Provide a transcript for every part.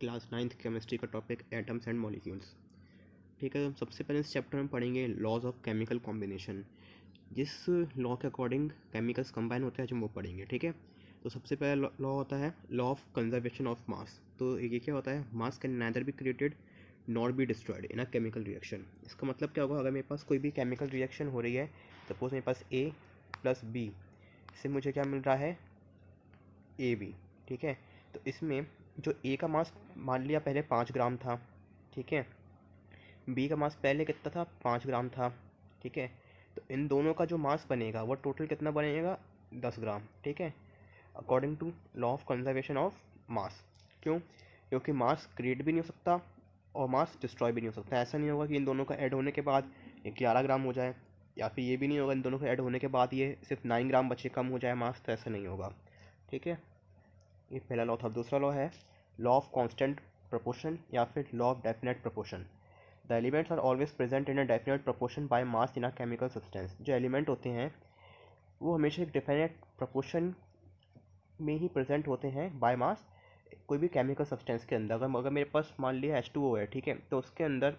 Class 9th chemistry का topic atoms and molecules. ठीक है, तो हम सबसे पहले इस चैप्टर में पढ़ेंगे लॉज ऑफ केमिकल कॉम्बिनेशन। जिस लॉ के अकॉर्डिंग केमिकल्स कंबाइन होते हैं, जो हम वो पढ़ेंगे। ठीक है, तो सबसे पहला लॉ होता है लॉ ऑफ कंजर्वेशन ऑफ मास। तो ये क्या होता है, मास can neither be created not be destroyed in a chemical reaction. इसका मतलब क्या होगा, अगर मेरे पास कोई भी केमिकल रिएक्शन हो रही है, सपोज मेरे पास ए प्लस बी, इससे मुझे क्या मिल रहा है, ए बी। ठीक है, तो इसमें जो ए का मास मान लिया पहले 5 ग्राम था। ठीक है, बी का मास पहले कितना था, 5 ग्राम था। ठीक है, तो इन दोनों का जो मास बनेगा वो टोटल कितना बनेगा, 10 ग्राम। ठीक है, according to law of conservation of mass. क्यों? क्योंकि मास क्रिएट भी नहीं हो सकता और मास डिस्ट्रॉय भी नहीं हो सकता। ऐसा नहीं होगा कि इन दोनों का ऐड होने के बाद ये 11 ग्राम हो जाए, या फिर ये भी नहीं होगा इन दोनों का ऐड होने के बाद ये सिर्फ 9 ग्राम बचे, कम हो जाए मास, तो ऐसा नहीं होगा। ठीक है, ये पहला लॉ था। दूसरा लॉ है लॉ ऑफ कांस्टेंट प्रोपोर्शन या फिर law of definite proportion. The elements are always present in a definite proportion by mass in a chemical substance. जो एलिमेंट होते हैं वो हमेशा एक डेफिनेट प्रोपोर्शन में ही प्रेजेंट होते हैं बाय मास कोई भी केमिकल सब्सटेंस के अंदर। अगर मेरे पास मान लिया H2O है, ठीक है, तो उसके अंदर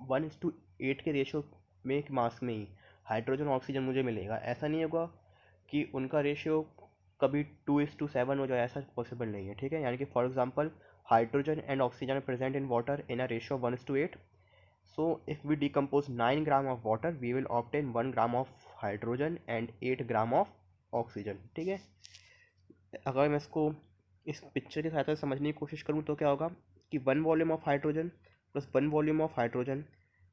1:8 के रेशियो में एक मास में ही हाइड्रोजन और ऑक्सीजन मुझे मिलेगा। ऐसा नहीं होगा कि उनका रेशियो कभी 2:7 हो जाए, ऐसा पॉसिबल नहीं है। ठीक है, यानी कि for example hydrogen and oxygen are present in water in a ratio 1:8। So if we decompose 9 gram of water, we will obtain 1 gram of hydrogen and 8 gram of oxygen। ठीक है, अगर मैं इसको इस पिक्चर की सहायता से समझने की कोशिश करूँ तो क्या होगा कि 1 volume of hydrogen plus 1 volume of hydrogen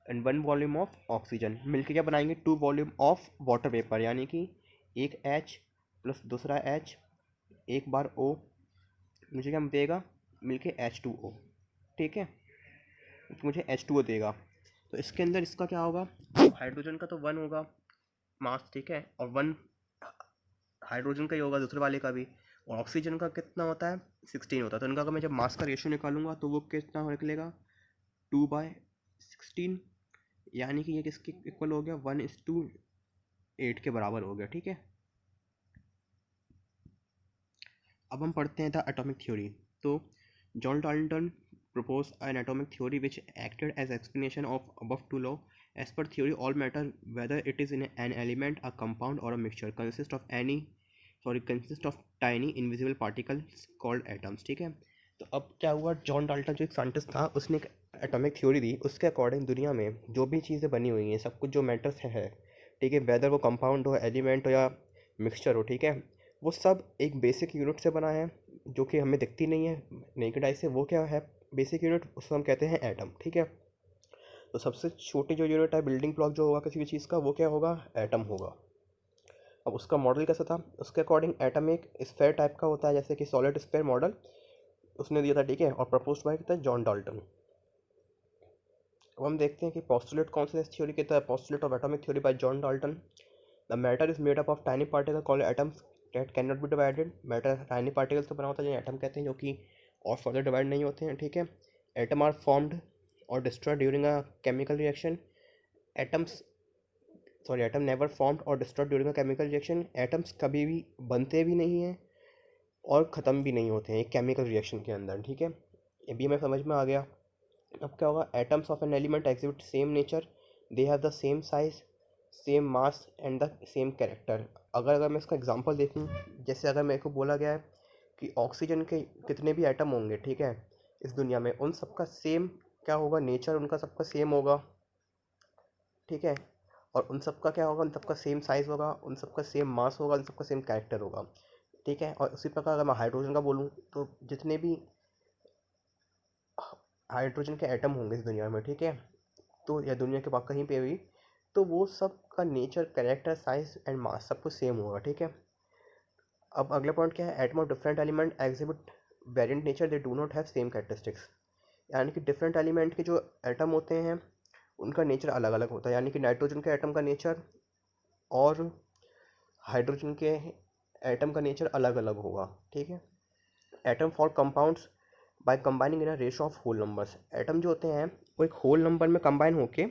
and 1 volume of oxygen मिलकर क्या बनाएंगे, 2 वॉल्यूम ऑफ वाटर वेपर। यानी कि एक H प्लस दूसरा H, एक बार O, मुझे क्या देगा मिलके H2O। ठीक है, तो मुझे H2O देगा। तो इसके अंदर इसका क्या होगा, हाइड्रोजन का तो 1 होगा मास। ठीक है, और 1 हाइड्रोजन का ही होगा, दूसरे वाले का भी। और ऑक्सीजन का कितना होता है, 16 होता है। तो इनका अगर मैं जब मास का रेशियो निकालूंगा तो वो कितना निकलेगा, 2/16। यानी कि ये किसके इक्वल हो गया, 1:8 के बराबर हो गया। ठीक है, अब हम पढ़ते हैं द एटॉमिक थ्योरी। तो John Dalton proposed an atomic theory which acted as explanation of above two law. As per theory, all matter, whether it is in an element, a compound, or a mixture, consist of tiny invisible particles called atoms। ठीक है, तो अब क्या हुआ, John Dalton जो एक scientist था उसने एक एटॉमिक थ्योरी दी। उसके अकॉर्डिंग दुनिया में जो भी चीज़ें बनी हुई हैं, सब कुछ जो मैटर्स है, ठीक है, वेदर वो कंपाउंड हो, एलिमेंट हो या मिक्सचर हो, ठीक है, वो सब एक बेसिक यूनिट से बना है जो कि हमें दिखती नहीं है नेकेड आई से। वो क्या है बेसिक यूनिट, उसको हम कहते हैं एटम। ठीक है, तो सबसे छोटी जो यूनिट है, बिल्डिंग ब्लॉक जो होगा किसी भी चीज़ का, वो क्या होगा, एटम होगा। अब उसका मॉडल कैसा था, उसके अकॉर्डिंग एटम एक स्फेयर टाइप का होता है, जैसे कि सॉलिड स्फेयर मॉडल उसने दिया था। ठीक है, और प्रपोज बाय था जॉन डाल्टन। अब हम देखते हैं कि पोस्टुलेट कौन सा इस थ्योरी के था, postulate of atomic theory by John Dalton. The matter is made up of tiny particle called atoms that can not be divided. Matter tiny particle से बना होता है, जिन्हें एटम कहते हैं, जो कि और फर्दर डिवाइड नहीं होते हैं। ठीक है, atom are formed or destroyed during a chemical reaction. Atoms atom never formed or destroyed during a chemical reaction. Atoms कभी भी बनते भी नहीं हैं और ख़त्म भी नहीं होते हैं एक केमिकल रिएक्शन के अंदर। ठीक है, ये भी हमें समझ में आ गया। अब क्या होगा, atoms of an element exhibit same nature, they have the same size, same mass and the same character. अगर मैं इसका एग्जांपल देखूं, जैसे अगर मेरे को बोला गया है कि ऑक्सीजन के कितने भी एटम होंगे, ठीक है, इस दुनिया में, उन सबका सेम क्या होगा, नेचर उनका सबका सेम होगा। ठीक है, और उन सबका क्या होगा, उन सबका सेम साइज़ होगा, उन सबका सेम मास होगा, उन सबका सेम कैरेक्टर होगा। ठीक है, और उसी प्रकार अगर मैं हाइड्रोजन का बोलूँ तो जितने भी हाइड्रोजन के एटम होंगे इस दुनिया में, ठीक है, तो या दुनिया के बाद कहीं पे भी, तो वो सब का nature, character, size and mass सब कुछ सेम होगा। ठीक है, अब अगला पॉइंट क्या है, atom of different element exhibit variant nature, they do not have same characteristics. यानी कि डिफरेंट एलिमेंट के जो एटम होते हैं उनका नेचर अलग अलग होता है। यानी कि नाइट्रोजन के एटम का नेचर और हाइड्रोजन के एटम का नेचर अलग अलग होगा। ठीक है, atom for compounds by combining in a ratio of whole numbers. Atom जो होते हैं वो एक होल नंबर में कंबाइन होके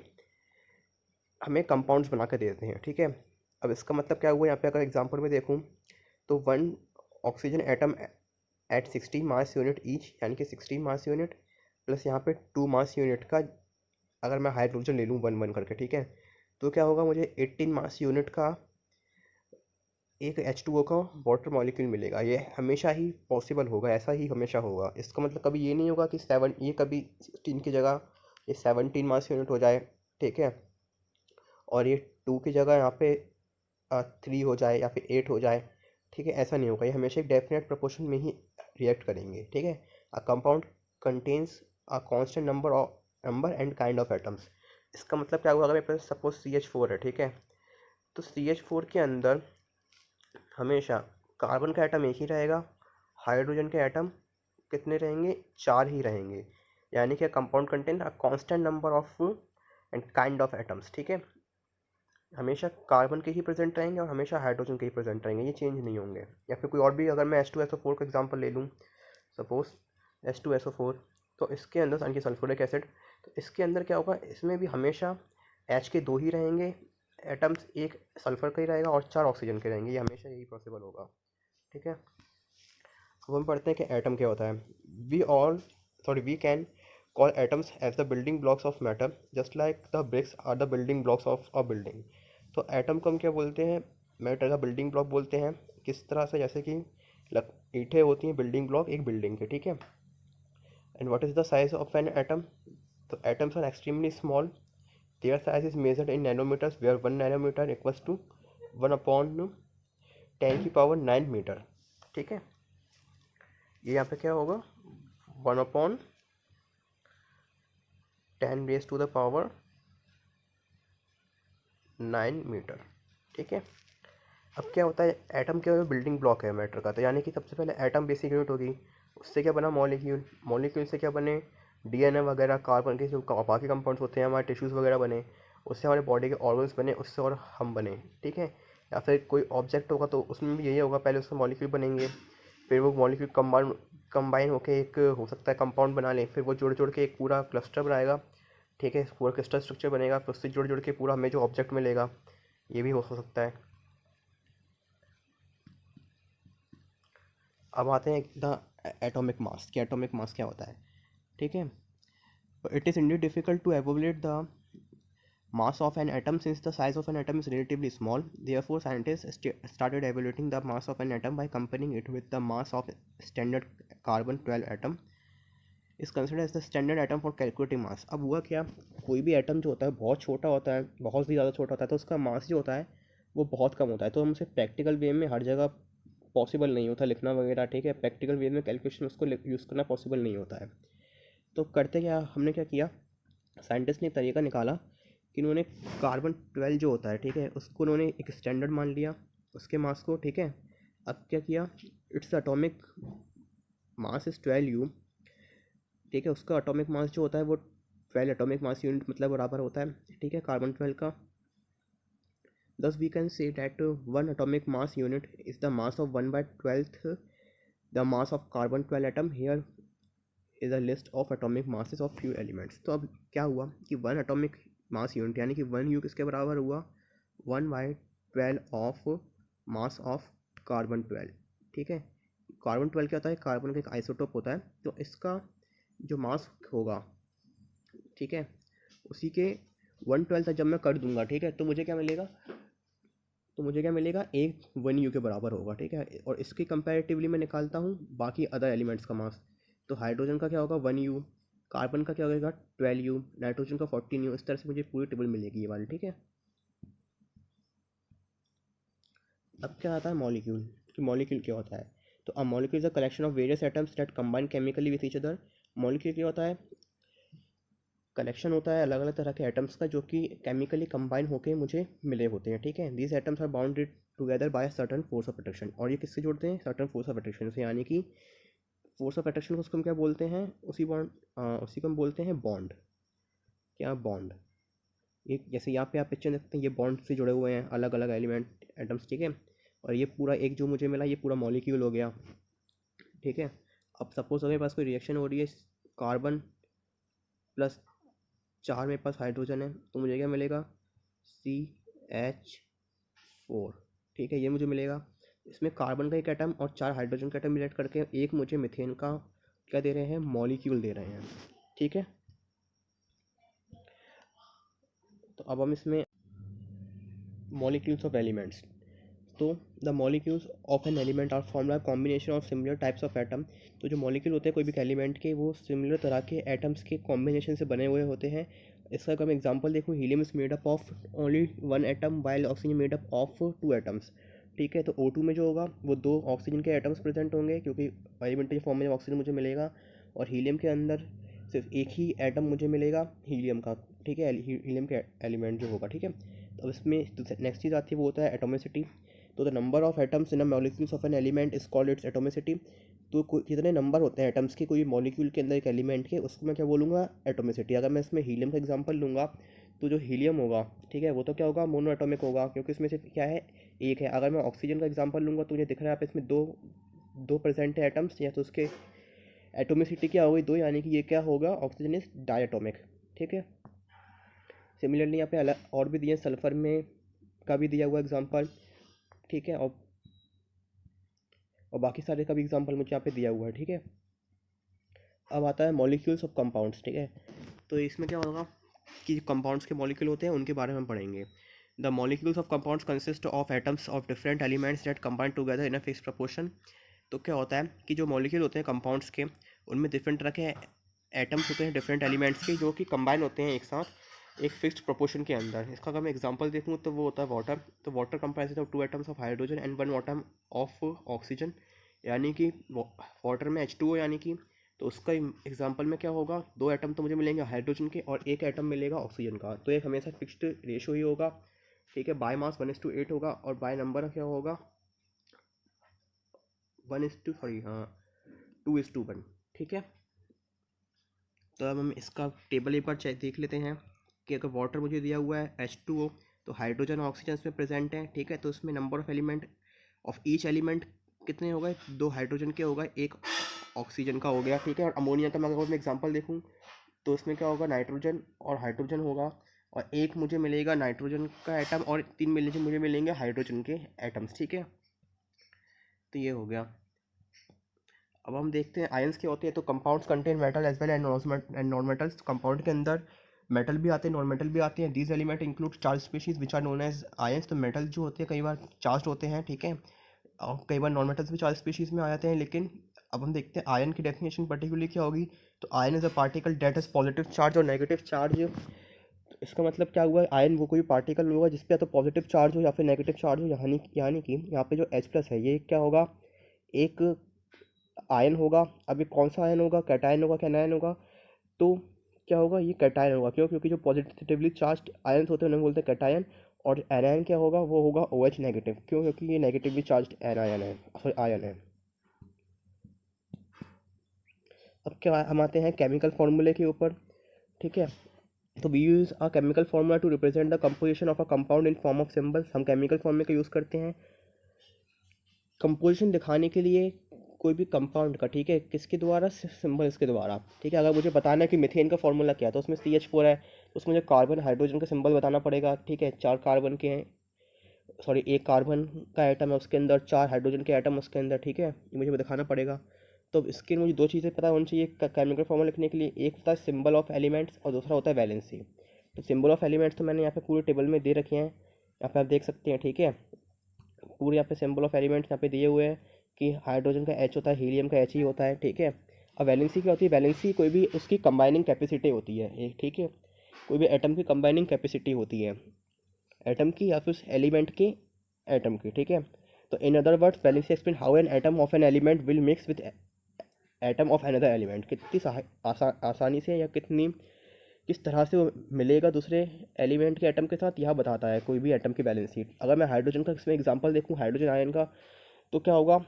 हमें कंपाउंड्स बना के देते हैं। ठीक है, अब इसका मतलब क्या हुआ, यहाँ पे अगर एग्जांपल में देखूँ तो 1 oxygen atom at 60 mass unit each, यानी कि 60 मास यूनिट प्लस यहाँ पे 2 मास यूनिट का अगर मैं हाइड्रोजन ले लूँ 1 1 करके, ठीक है, तो क्या होगा, मुझे 18 मास यूनिट का एक H2O का वाटर मॉलिक्यूल मिलेगा। ये हमेशा ही पॉसिबल होगा, ऐसा ही हमेशा होगा। इसका मतलब कभी ये नहीं होगा कि ये कभी 16 की जगह ये 17 मास यूनिट हो जाए, ठीक है, और ये 2 की जगह यहाँ पे 3 हो जाए या फिर 8 हो जाए, ठीक है, ऐसा नहीं होगा। ये हमेशा एक डेफिनेट प्रोपोर्शन में ही रिएक्ट करेंगे, ठीक है। A compound contains a constant number and kind of atoms. इसका मतलब क्या हुआ, अगर मेरे पास सपोज CH4 है, ठीक है, तो CH4 के अंदर हमेशा कार्बन का एटम एक ही रहेगा, हाइड्रोजन के एटम कितने रहेंगे, 4 ही रहेंगे, यानी कि compound contain a constant number of and kind of atoms, ठीक है। हमेशा कार्बन के ही प्रेजेंट रहेंगे और हमेशा हाइड्रोजन के ही प्रेजेंट रहेंगे, ये चेंज नहीं होंगे। या फिर कोई और भी, अगर मैं H2SO4 का एग्जांपल ले लूँ, सपोज H2SO4, तो इसके अंदर यानी कि सल्फ्यूरिक एसिड, तो इसके अंदर क्या होगा, इसमें भी हमेशा H के 2 ही रहेंगे एटम्स, एक सल्फर का ही रहेगा और 4 ऑक्सीजन के रहेंगे, ये हमेशा यही पॉसिबल होगा, ठीक है। अब हम पढ़ते हैं कि एटम क्या होता है। We can call atoms as the building blocks of matter just like the bricks are the building blocks of a building। तो एटम को हम क्या बोलते हैं, मैटर का बिल्डिंग ब्लॉक बोलते हैं। किस तरह से, जैसे कि ईंटें होती हैं बिल्डिंग ब्लॉक एक बिल्डिंग के, ठीक है। And what is the size of an atom, तो atoms are extremely small, their size is measured in nanometres where 1 nanometre equals to 1/10⁹ metre, ठीक है। ये यहाँ पे क्या होगा, 1/10⁹ मीटर, ठीक है। अब क्या होता है, एटम क्या बिल्डिंग ब्लॉक है मैटर का, तो यानी कि सबसे पहले एटम बेसिक यूनिट होगी, उससे क्या बना मॉलिक्यूल, मॉलिक्यूल से क्या बने DNA वगैरह, कार्बन के जो बाकी कंपाउंड्स होते हैं, हमारे टिश्यूज़ वगैरह बने, उससे हमारे बॉडी के ऑर्गन्स बने, उससे और हम बने, ठीक है। या फिर कोई ऑब्जेक्ट होगा तो उसमें भी यही होगा, पहले उसके मॉलिक्यूल बनेंगे, फिर वो मॉलिक्यूल कंबाइन होकर एक हो सकता है कंपाउंड बना लें, फिर वो जुड़ जुड़ के एक पूरा क्लस्टर बनाएगा, ठीक है, पूरा क्रिस्टल स्ट्रक्चर बनेगा, फिर उससे जुड़ जुड़ के पूरा हमें जो ऑब्जेक्ट मिलेगा, ये भी हो सकता है। अब आते हैं द एटॉमिक मास, कि एटॉमिक मास क्या होता है, ठीक है। It is indeed difficult to evolute the mass of an atom since the size of an atom is relatively small. Therefore, scientists started evaluating the mass of an atom by comparing it with the mass of standard carbon-12 atom is considered as the standard atom for calculating mass। अब हुआ क्या, कोई भी atom जो होता है बहुत छोटा होता है, बहुत ही ज़्यादा छोटा होता है, तो उसका मास जो होता है वो बहुत कम होता है, तो हमसे प्रैक्टिकल वे में हर जगह पॉसिबल नहीं होता लिखना वगैरह, ठीक है, प्रैक्टिकल वे में कैलकुलेशन उसको यूज़ करना पॉसिबल नहीं होता है। तो करते क्या, हमने क्या किया, साइंटिस्ट ने एक तरीका निकाला कि उन्होंने कार्बन-12 जो होता है, ठीक है, उसको उन्होंने एक स्टैंडर्ड मान लिया उसके मास को, ठीक है। अब क्या किया, its atomic mass is 12U, ठीक है, उसका एटॉमिक मास जो होता है वो 12 एटॉमिक मास यूनिट मतलब बराबर होता है, ठीक है, कार्बन-12 का। Thus we can say that one atomic mass unit is the mass of 1/12th the mass of carbon-12 atom। Here is a list of atomic masses of few elements। तो अब क्या हुआ कि वन एटॉमिक मास यूनिट यानी कि 1U किसके बराबर हुआ, 1/12 ऑफ मास ऑफ कार्बन-12, ठीक है। कार्बन-12 क्या होता है, कार्बन का एक आइसोटोप होता है, तो इसका जो मास होगा, ठीक है, उसी के 1/12 जब मैं कर दूंगा, ठीक है, तो मुझे क्या मिलेगा, एक 1U के बराबर होगा, ठीक है। और इसके कंपैरेटिवली मैं निकालता हूँ बाकी अदर एलिमेंट्स का मास, तो हाइड्रोजन का क्या होगा 1U, कार्बन का क्या होगा 12U, नाइट्रोजन का 14U, इस तरह से मुझे पूरी टेबल मिलेगी ये वाली, ठीक है। अब क्या आता है मॉलिक्यूल, कि मॉलिक्यूल क्या होता है, तो a molecule is a collection of various atoms that combine chemically with each other. Molecule क्या होता है, कलेक्शन होता है अलग अलग तरह के एटम्स का जो कि केमिकली कंबाइन होकर मुझे मिले होते हैं, ठीक है। These atoms are bounded together by certain force of attraction, और ये किससे जुड़ते हैं, सर्टन फोर्स ऑफ अट्रैक्शन से, यानी कि फोर्स ऑफ अट्रैक्शन को उसको हम क्या बोलते हैं, उसी को हम बोलते हैं बॉन्ड। क्या बॉन्ड, एक जैसे यहाँ पे आप पिक्चर देखते हैं, ये बॉन्ड से जुड़े हुए हैं अलग अलग एलिमेंट एटम्स, ठीक है। और ये पूरा एक जो मुझे मिला ये पूरा मॉलिक्यूल हो गया, ठीक है। अब सपोज अगर मेरे पास कोई रिएक्शन हो रही है, कार्बन प्लस 4 मेरे पास हाइड्रोजन है, तो मुझे क्या मिलेगा, CH4, ठीक है, ये मुझे मिलेगा। इसमें कार्बन का एक एटम और 4 हाइड्रोजन का एटम रिलेट करके एक मुझे मीथेन का क्या दे रहे हैं, मॉलिक्यूल दे रहे हैं। ठीक है, तो अब हम इसमें मॉलिक्यूल्स ऑफ एलिमेंट्स, तो the molecules of an element are formed by combination of similar types of atom. तो जो मॉलिक्यूल होते हैं कोई भी एलिमेंट के, वो सिमिलर तरह के एटम्स के कॉम्बिनेशन से बने हुए होते हैं। इसका अगर मैं एग्जांपल देखूँ, helium is made up of only 1 atom while oxygen made up of 2 atoms. ठीक है, तो O2 में जो होगा वो 2 ऑक्सीजन के एटम्स प्रेजेंट होंगे, क्योंकि एलिमेंट्री फॉर्म में ऑक्सीजन मुझे मिलेगा, और हीलियम के अंदर सिर्फ एक ही एटम मुझे मिलेगा हीलियम का। ठीक है, हीलियम के एलिमेंट जो होगा। ठीक है, तो इसमें नेक्स्ट चीज़ आती है, वो होता है एटोमिसिटी। तो the number of atoms in a molecules of an element is called its atomicity. तो कितने नंबर होते हैं एटम्स के कोई मॉलिक्यूल के अंदर एक एलिमेंट के, उसको मैं क्या बोलूँगा, एटोमिसिटी। अगर मैं इसमें हीलियम का एग्जांपल लूँगा, तो जो हीलियम होगा, ठीक है, वो तो क्या होगा, मोनो एटोमिक होगा, क्योंकि इसमें सिर्फ क्या है, एक है। अगर मैं ऑक्सीजन का एग्जांपल लूँगा, तो मुझे दिख रहा है यहाँ पे इसमें दो दो प्रेजेंट है एटम्स, या तो उसके एटोमिसिटी क्या होगी, 2, यानी कि ये क्या होगा, ऑक्सीजन इज डायटोमिक। ठीक है, सिमिलरली यहाँ पे अलग और भी दिए, सल्फर में का भी दिया हुआ एग्जांपल। ठीक है, और बाकी सारे का भी एग्जांपल मुझे यहाँ पे दिया हुआ है। ठीक है, अब आता है मॉलिक्यूल्स ऑफ कंपाउंड्स। ठीक है, तो इसमें क्या होगा कि कंपाउंड्स के मॉलिक्यूल होते हैं, उनके बारे में हम पढ़ेंगे। The molecules of compounds consist of atoms of different elements that combine together in a fixed proportion. तो क्या होता है कि जो मॉलिक्यूल होते हैं कंपाउंड्स के, उनमें डिफरेंट तरह के एटम्स होते हैं डिफरेंट एलिमेंट्स के, जो कि कंबाइन होते हैं एक साथ एक फिक्स्ड प्रोपोर्शन के अंदर। इसका अगर मैं एग्जांपल देखूँ, तो वो होता है वाटर। तो water comprises of 2 atoms of hydrogen and 1 atom of oxygen, यानी कि वाटर में H2O, यानी कि, तो उसका एग्जांपल में क्या होगा, 2 एटम तो मुझे मिलेंगे हाइड्रोजन के और 1 एटम मिलेगा ऑक्सीजन का। तो एक हमेशा फिक्स्ड रेशो ही होगा। ठीक है, बाय मास 1:8 होगा, और बाय नंबर क्या होगा, 2:1। ठीक है, तो अब हम इसका टेबल एक बार चेक देख लेते हैं कि अगर वाटर मुझे दिया हुआ है H2O, तो हाइड्रोजन और ऑक्सीजन इसमें प्रेजेंट है। ठीक है, तो इसमें number of element of each element कितने हो गए, 2 हाइड्रोजन के हो गए, 1 ऑक्सीजन का हो गया। ठीक है, और अमोनिया का मैं अगर मैं एग्जांपल देखूँ, तो इसमें क्या होगा, नाइट्रोजन और हाइड्रोजन होगा, और एक मुझे मिलेगा नाइट्रोजन का एटम, और 3 मुझे मिलेंगे हाइड्रोजन के एटम्स। ठीक है, तो ये हो गया। अब हम देखते हैं आयंस क्या होते हैं। तो compounds contain metal as well and non metals. Compound के अंदर मेटल भी आते हैं, नॉन मेटल भी आते हैं। These element include charge species which are known as ions. तो मेटल जो होते हैं कई बार चार्ज होते हैं, ठीक है, और कई बार नॉन मेटल्स भी चार्ज स्पीशीज में आ जाते हैं। लेकिन अब हम देखते हैं आयन की डेफिनेशन पर्टिकुलरली क्या होगी। तो ion is a particle that is positive charge और नेगेटिव चार्ज। तो इसका मतलब क्या हुआ, आयन वो कोई पार्टिकल होगा जिसपे या तो पॉजिटिव चार्ज हो या फिर नेगेटिव चार्ज हो, यानी कि यहाँ पे जो H+ है, ये क्या होगा, एक आयन होगा। अब ये कौन सा आयन होगा, कैटायन होगा क्या एनायन होगा, तो क्या होगा, ये कैटायन होगा। क्यों, क्योंकि जो पॉजिटिवली चार्ज आयन्स होते हैं उन्हें बोलते हैं कैटायन। और एनायन क्या होगा, वो होगा OH नेगेटिव। क्यों, क्योंकि ये नेगेटिवली चार्ज एनायन है, सॉरी आयन है। अब क्या हम आते हैं केमिकल फार्मूले के ऊपर। ठीक है, तो we use a chemical formula to represent the composition of a compound in form of symbols. हम केमिकल फार्मूले का यूज़ करते हैं कंपोजिशन दिखाने के लिए कोई भी कंपाउंड का। ठीक है, किसके द्वारा, सिंबल इसके द्वारा। ठीक है, अगर मुझे बताना है कि मीथेन का फॉर्मूला क्या है, तो उसमें CH4 है, तो उसमें मुझे कार्बन हाइड्रोजन का सिंबल बताना पड़ेगा। ठीक है, 4 कार्बन के हैं, सॉरी 1 कार्बन का एटम है, उसके अंदर 4 हाइड्रोजन के एटम उसके अंदर। ठीक है, ये मुझे दिखाना पड़ेगा। तो इसके मुझे 2 चीज़ें पता होनी चाहिए केमिकल फॉर्मूला लिखने के लिए। एक होता है सिंबल ऑफ एलिमेंट्स और दूसरा होता है वैलेंसी। तो सिंबल ऑफ एलिमेंट्स तो मैंने यहाँ पे पूरे टेबल में दे रखे हैं, यहाँ पे आप देख सकते हैं। ठीक है, पूरे यहाँ पे सिंबल ऑफ एलिमेंट्स यहाँ पे दिए हुए हैं कि हाइड्रोजन का H होता है, हीलियम का H ही होता है। ठीक है, अब वैलेंसी क्या होती है, वैलेंसी कोई भी उसकी कंबाइनिंग कैपेसिटी होती है एक। ठीक है, कोई भी एटम की कंबाइनिंग कैपेसिटी होती है एटम की या फिर एलिमेंट की, एटम की। ठीक है, तो in other words valency explain how an atom of an element will mix with atom of another element. कितनी आसानी से या किस तरह से वो मिलेगा दूसरे एलिमेंट के एटम के साथ, यह बताता है कोई भी एटम की बैलेंस शीट। अगर मैं हाइड्रोजन का इसमें एग्जांपल देखूँ, हाइड्रोजन आयन का, तो क्या होगा,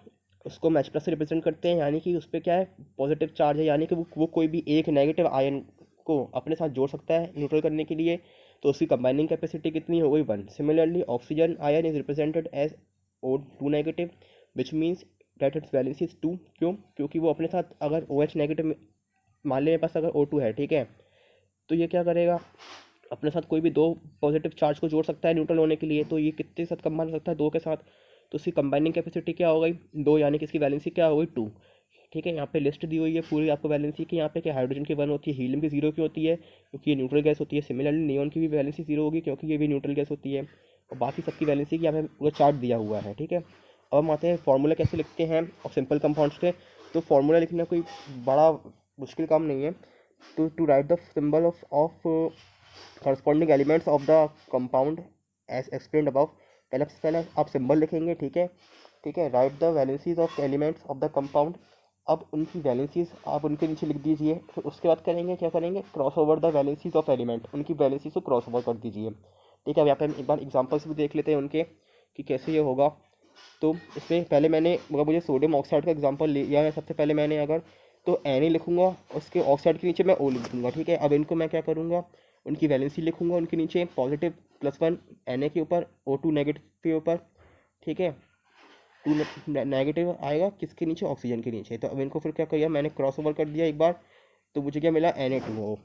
उसको हम H+ से रिप्रेजेंट करते हैं, यानी कि उस पर क्या है, पॉजिटिव चार्ज है, यानी कि वो कोई भी एक नेगेटिव आयन को अपने साथ जोड़ सकता है न्यूट्रल करने के लिए। तो उसकी कंबाइनिंग कैपेसिटी कितनी हो गई, 1। Similarly oxygen ion is represented as O2 negative which means that its valency is 2। क्यों, क्योंकि वो अपने साथ अगर OH नेगेटिव, मान लें मेरे पास अगर O2 है, ठीक है, तो ये क्या करेगा, अपने साथ कोई भी 2 पॉजिटिव चार्ज को जोड़ सकता है न्यूट्रल होने के लिए। तो ये कितने के साथ कंबाइन हो सकता है, 2 के साथ। तो उसकी कंबाइनिंग कैपेसिटी क्या हो गई 2, यानी कि इसकी वैलेंसी क्या हो गई 2। ठीक है, यहाँ पे लिस्ट दी हुई है पूरी आपको वैलेंसी की। यहाँ पे कि हाइड्रोजन की 1 होती है, हीलियम की 0 क्यों होती है, क्योंकि ये न्यूट्रल गैस होती है। सिमिलरली नियॉन की भी वैलेंसी 0 होगी क्योंकि ये भी न्यूट्रल गैस होती है। और बाकी सबकी वैलेंसी की यहाँ पे पूरा चार्ट दिया हुआ है। ठीक है, अब हम आते हैं फार्मूला कैसे लिखते हैं और सिंपल कंपाउंड्स के। तो फार्मूला लिखना कोई बड़ा मुश्किल काम नहीं है। To write the symbol of corresponding elements of the compound as explained above। पहले आप सिंबल लिखेंगे। ठीक है, right the valencies of elements of the compound. अब उनकी वैलेंसीज आप उनके नीचे लिख दीजिए। फिर उसके बाद करेंगे क्या करेंगे, cross over the valencies of element, उनकी वैलेंसीज को क्रॉस ओवर कर दीजिए। ठीक है, अब यहाँ पे हम एक बार एग्जांपल्स भी देख लेते हैं उनके कि कैसे ये होगा। तो इसमें पहले मैंने अगर मुझे सोडियम ऑक्साइड का एग्जांपल लिया है, सबसे पहले मैंने अगर तो Na लिखूंगा, उसके ऑक्साइड के नीचे मैं O लिख दूंगा। ठीक है, अब इनको मैं क्या करूँगा, उनकी वैलेंसी लिखूंगा, उनके नीचे पॉजिटिव +1 Na के ऊपर, O2 नेगेटिव के ऊपर। ठीक है, 2 नेगेटिव आएगा किसके नीचे, ऑक्सीजन के नीचे। तो अब इनको फिर क्या किया मैंने, क्रॉस ओवर कर दिया एक बार, तो मुझे क्या मिला Na2O।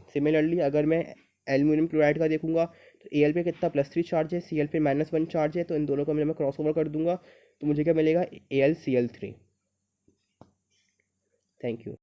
सिमिलरली अगर मैं एल्यूमिनियम क्लोराइड का देखूंगा तो Al पे कितना +3 चार्ज है, Cl पे -1 चार्ज है। तो इन दोनों को मैं क्रॉस ओवर कर दूंगा तो मुझे क्या मिलेगा, AlCl3। Thank you.